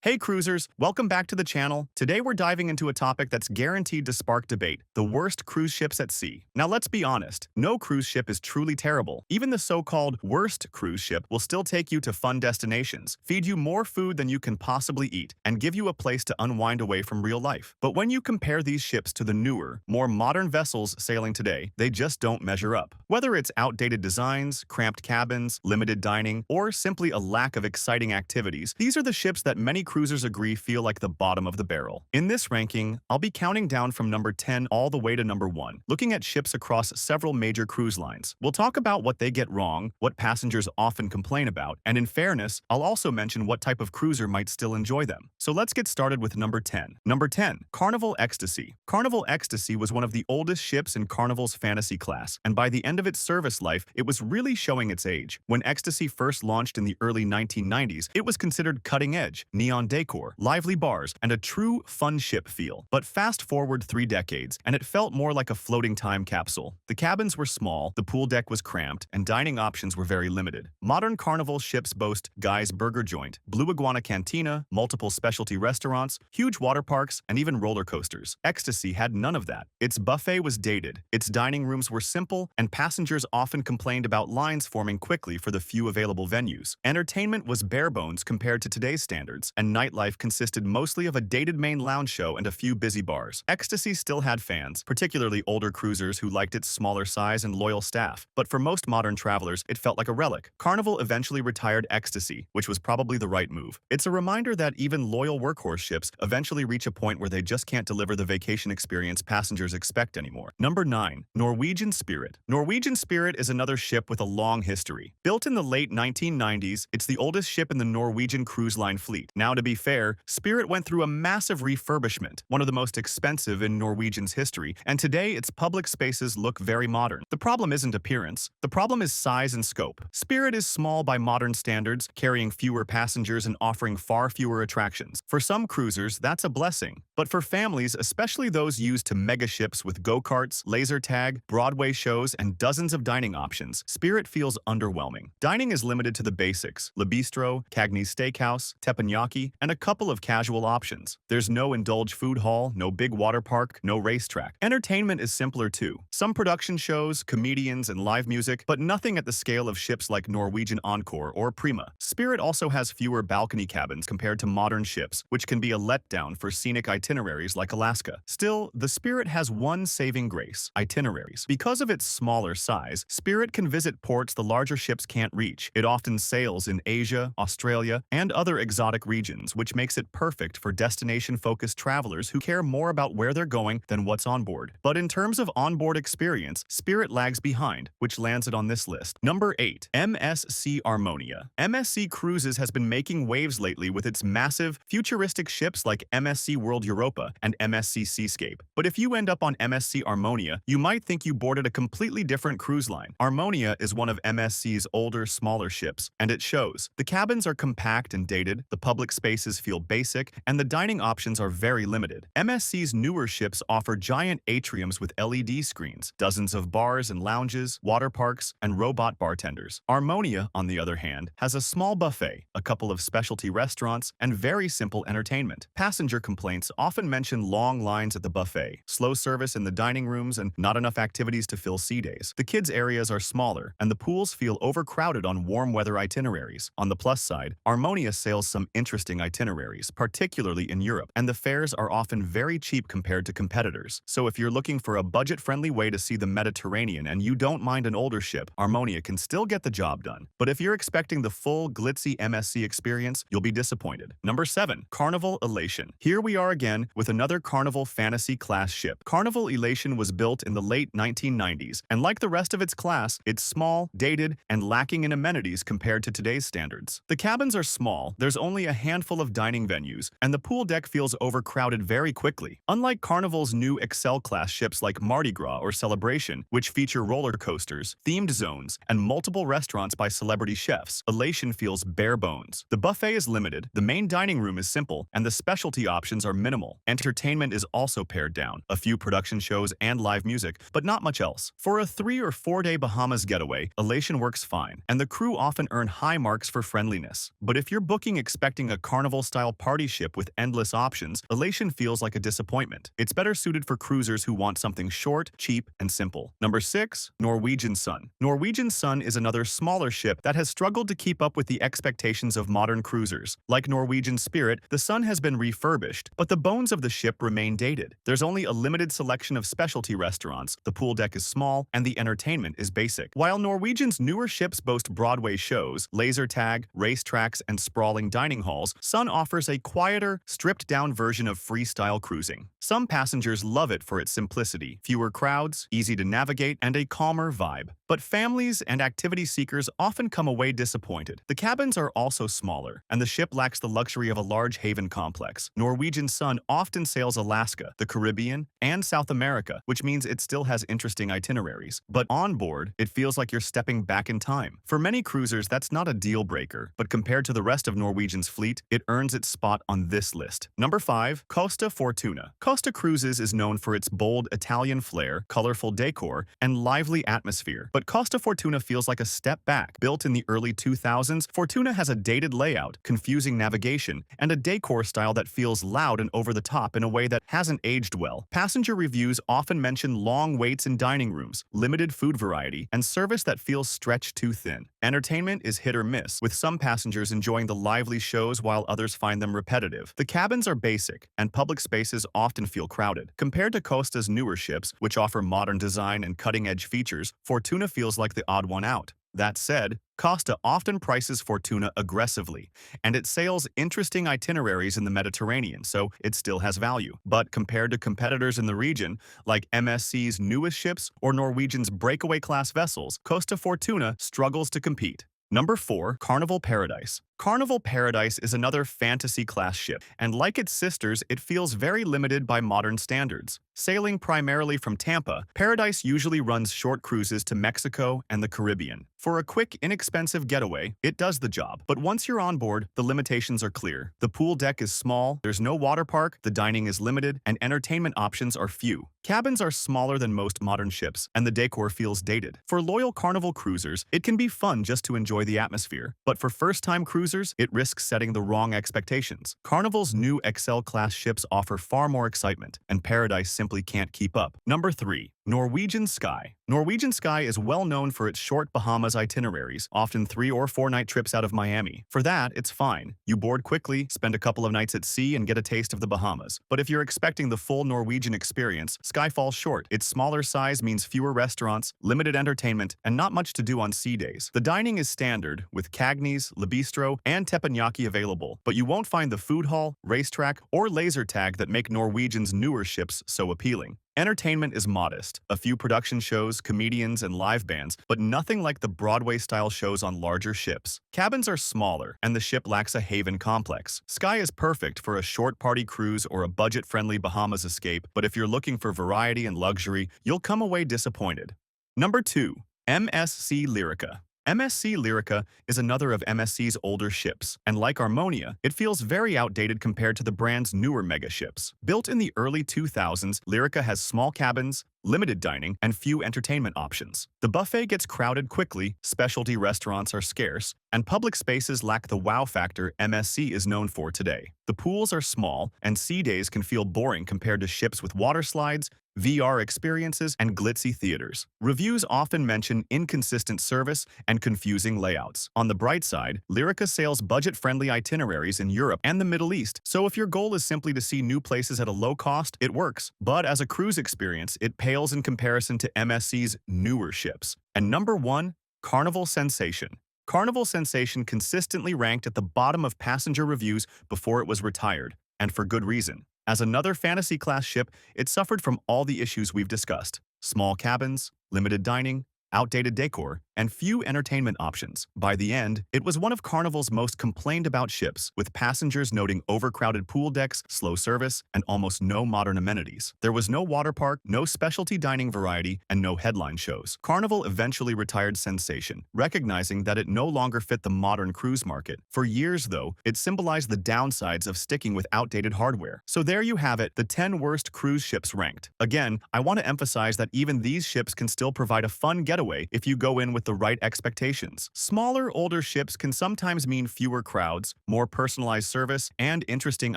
Hey cruisers, welcome back to the channel. Today we're diving into a topic that's guaranteed to spark debate, the worst cruise ships at sea. Now let's be honest, no cruise ship is truly terrible. Even the so-called worst cruise ship will still take you to fun destinations, feed you more food than you can possibly eat, and give you a place to unwind away from real life. But when you compare these ships to the newer, more modern vessels sailing today, they just don't measure up. Whether it's outdated designs, cramped cabins, limited dining, or simply a lack of exciting activities, these are the ships that many cruisers agree feel like the bottom of the barrel. In this ranking, I'll be counting down from number 10 all the way to number 1, looking at ships across several major cruise lines. We'll talk about what they get wrong, what passengers often complain about, and in fairness, I'll also mention what type of cruiser might still enjoy them. So let's get started with number 10. Number 10. Carnival Ecstasy. Carnival Ecstasy was one of the oldest ships in Carnival's fantasy class, and by the end of its service life, it was really showing its age. When Ecstasy first launched in the early 1990s, it was considered cutting-edge, neon decor, lively bars, and a true fun ship feel. But fast forward 3 decades, and it felt more like a floating time capsule. The cabins were small, the pool deck was cramped, and dining options were very limited. Modern Carnival ships boast Guy's Burger Joint, Blue Iguana Cantina, multiple specialty restaurants, huge water parks, and even roller coasters. Ecstasy had none of that. Its buffet was dated, its dining rooms were simple, and passengers often complained about lines forming quickly for the few available venues. Entertainment was bare bones compared to today's standards, and nightlife consisted mostly of a dated main lounge show and a few busy bars. Ecstasy still had fans, particularly older cruisers who liked its smaller size and loyal staff, but for most modern travelers, it felt like a relic. Carnival eventually retired Ecstasy, which was probably the right move. It's a reminder that even loyal workhorse ships eventually reach a point where they just can't deliver the vacation experience passengers expect anymore. Number 9. Norwegian Spirit. Norwegian Spirit is another ship with a long history. Built in the late 1990s, it's the oldest ship in the Norwegian cruise line fleet. Now, to be fair, Spirit went through a massive refurbishment, one of the most expensive in Norwegian's history, and today its public spaces look very modern. The problem isn't appearance. The problem is size and scope. Spirit is small by modern standards, carrying fewer passengers and offering far fewer attractions. For some cruisers, that's a blessing. But for families, especially those used to mega ships with go-karts, laser tag, Broadway shows, and dozens of dining options, Spirit feels underwhelming. Dining is limited to the basics: Le Bistro, Cagney's Steakhouse, teppanyaki, and a couple of casual options. There's no indulge food hall, no big water park, no racetrack. Entertainment is simpler too. Some production shows, comedians, and live music, but nothing at the scale of ships like Norwegian Encore or Prima. Spirit also has fewer balcony cabins compared to modern ships, which can be a letdown for scenic itineraries like Alaska. Still, the Spirit has one saving grace: itineraries. Because of its smaller size, Spirit can visit ports the larger ships can't reach. It often sails in Asia, Australia, and other exotic regions, which makes it perfect for destination-focused travelers who care more about where they're going than what's on board. But in terms of onboard experience, Spirit lags behind, which lands it on this list. Number 8. MSC Armonia. MSC Cruises has been making waves lately with its massive, futuristic ships like MSC World Europa and MSC Seascape. But if you end up on MSC Armonia, you might think you boarded a completely different cruise line. Armonia is one of MSC's older, smaller ships, and it shows. The cabins are compact and dated, the public spaces feel basic, and the dining options are very limited. MSC's newer ships offer giant atriums with LED screens, dozens of bars and lounges, water parks, and robot bartenders. Armonia, on the other hand, has a small buffet, a couple of specialty restaurants, and very simple entertainment. Passenger complaints often mention long lines at the buffet, slow service in the dining rooms, and not enough activities to fill sea days. The kids' areas are smaller, and the pools feel overcrowded on warm weather itineraries. On the plus side, Armonia sails some interesting itineraries, particularly in Europe, and the fares are often very cheap compared to competitors. So if you're looking for a budget-friendly way to see the Mediterranean and you don't mind an older ship, Armonia can still get the job done. But if you're expecting the full, glitzy MSC experience, you'll be disappointed. Number 7. Carnival Elation. Here we are again with another Carnival fantasy class ship. Carnival Elation was built in the late 1990s, and like the rest of its class, it's small, dated, and lacking in amenities compared to today's standards. The cabins are small, there's only a handful of dining venues, and the pool deck feels overcrowded very quickly. Unlike Carnival's new Excel-class ships like Mardi Gras or Celebration, which feature roller coasters, themed zones, and multiple restaurants by celebrity chefs, Elation feels bare bones. The buffet is limited, the main dining room is simple, and the specialty options are minimal. Entertainment is also pared down, a few production shows and live music, but not much else. For a 3 or 4 day Bahamas getaway, Elation works fine, and the crew often earn high marks for friendliness. But if you're booking expecting a Carnival-style party ship with endless options, Elation feels like a disappointment. It's better suited for cruisers who want something short, cheap, and simple. Number 6. Norwegian Sun. Norwegian Sun is another smaller ship that has struggled to keep up with the expectations of modern cruisers. Like Norwegian Spirit, the Sun has been refurbished, but the bones of the ship remain dated. There's only a limited selection of specialty restaurants, the pool deck is small, and the entertainment is basic. While Norwegian's newer ships boast Broadway shows, laser tag, racetracks, and sprawling dining halls, Sun offers a quieter, stripped-down version of freestyle cruising. Some passengers love it for its simplicity, fewer crowds, easy to navigate, and a calmer vibe. But families and activity seekers often come away disappointed. The cabins are also smaller, and the ship lacks the luxury of a large haven complex. Norwegian Sun often sails Alaska, the Caribbean, and South America, which means it still has interesting itineraries. But on board, it feels like you're stepping back in time. For many cruisers, that's not a deal breaker, but compared to the rest of Norwegian's fleet, it earns its spot on this list. Number 5. Costa Fortuna. Costa Cruises is known for its bold Italian flair, colorful decor, and lively atmosphere. But Costa Fortuna feels like a step back. Built in the early 2000s, Fortuna has a dated layout, confusing navigation, and a decor style that feels loud and over the top in a way that hasn't aged well. Passenger reviews often mention long waits in dining rooms, limited food variety, and service that feels stretched too thin. Entertainment is hit or miss, with some passengers enjoying the lively shows while others find them repetitive. The cabins are basic, and public spaces often feel crowded. Compared to Costa's newer ships, which offer modern design and cutting-edge features, Fortuna feels like the odd one out. That said, Costa often prices Fortuna aggressively, and it sails interesting itineraries in the Mediterranean, so it still has value. But compared to competitors in the region, like MSC's newest ships or Norwegian's breakaway-class vessels, Costa Fortuna struggles to compete. Number 4. Carnival Paradise. Carnival Paradise is another fantasy-class ship, and like its sisters, it feels very limited by modern standards. Sailing primarily from Tampa, Paradise usually runs short cruises to Mexico and the Caribbean. For a quick, inexpensive getaway, it does the job. But once you're on board, the limitations are clear. The pool deck is small, there's no water park, the dining is limited, and entertainment options are few. Cabins are smaller than most modern ships, and the decor feels dated. For loyal Carnival cruisers, it can be fun just to enjoy the atmosphere. But for first-time cruisers, it risks setting the wrong expectations. Carnival's new XL-class ships offer far more excitement, and Paradise simply can't keep up. Number 3. Norwegian Sky. Norwegian Sky is well known for its short Bahamas itineraries, often 3- or 4-night trips out of Miami. For that, it's fine. You board quickly, spend a couple of nights at sea, and get a taste of the Bahamas. But if you're expecting the full Norwegian experience, Sky falls short. Its smaller size means fewer restaurants, limited entertainment, and not much to do on sea days. The dining is standard, with Cagney's, Le Bistro, and teppanyaki available, but you won't find the food hall, racetrack, or laser tag that make Norwegian's newer ships so appealing. Entertainment is modest, a few production shows, comedians, and live bands, but nothing like the Broadway-style shows on larger ships. Cabins are smaller, and the ship lacks a haven complex. Sky is perfect for a short party cruise or a budget-friendly Bahamas escape, but if you're looking for variety and luxury, you'll come away disappointed. Number 2. MSC Lirica. MSC Lirica is another of MSC's older ships, and like Armonia, it feels very outdated compared to the brand's newer mega ships. Built in the early 2000s, Lirica has small cabins, limited dining, and few entertainment options. The buffet gets crowded quickly, specialty restaurants are scarce, and public spaces lack the wow factor MSC is known for today. The pools are small, and sea days can feel boring compared to ships with water slides, VR experiences, and glitzy theaters. Reviews often mention inconsistent service and confusing layouts. On the bright side, Lirica sails budget-friendly itineraries in Europe and the Middle East, so if your goal is simply to see new places at a low cost, it works. But as a cruise experience, it pales in comparison to MSC's newer ships. And number 1, Carnival Sensation. Carnival Sensation consistently ranked at the bottom of passenger reviews before it was retired, and for good reason. As another fantasy-class ship, it suffered from all the issues we've discussed: small cabins, limited dining, outdated decor, and few entertainment options. By the end, it was one of Carnival's most complained about ships, with passengers noting overcrowded pool decks, slow service, and almost no modern amenities. There was no water park, no specialty dining variety, and no headline shows. Carnival eventually retired Sensation, recognizing that it no longer fit the modern cruise market. For years, though, it symbolized the downsides of sticking with outdated hardware. So there you have it, the 10 worst cruise ships ranked. Again, I want to emphasize that even these ships can still provide a fun getaway getaway if you go in with the right expectations. Smaller, older ships can sometimes mean fewer crowds, more personalized service, and interesting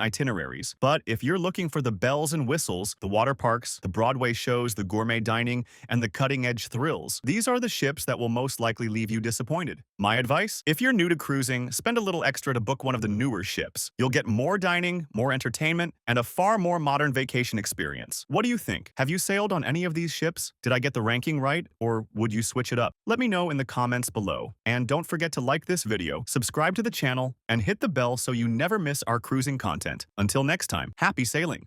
itineraries. But if you're looking for the bells and whistles, the water parks, the Broadway shows, the gourmet dining, and the cutting-edge thrills, these are the ships that will most likely leave you disappointed. My advice? If you're new to cruising, spend a little extra to book one of the newer ships. You'll get more dining, more entertainment, and a far more modern vacation experience. What do you think? Have you sailed on any of these ships? Did I get the ranking right, or would you switch it up? Let me know in the comments below. And don't forget to like this video, subscribe to the channel, and hit the bell so you never miss our cruising content. Until next time, happy sailing!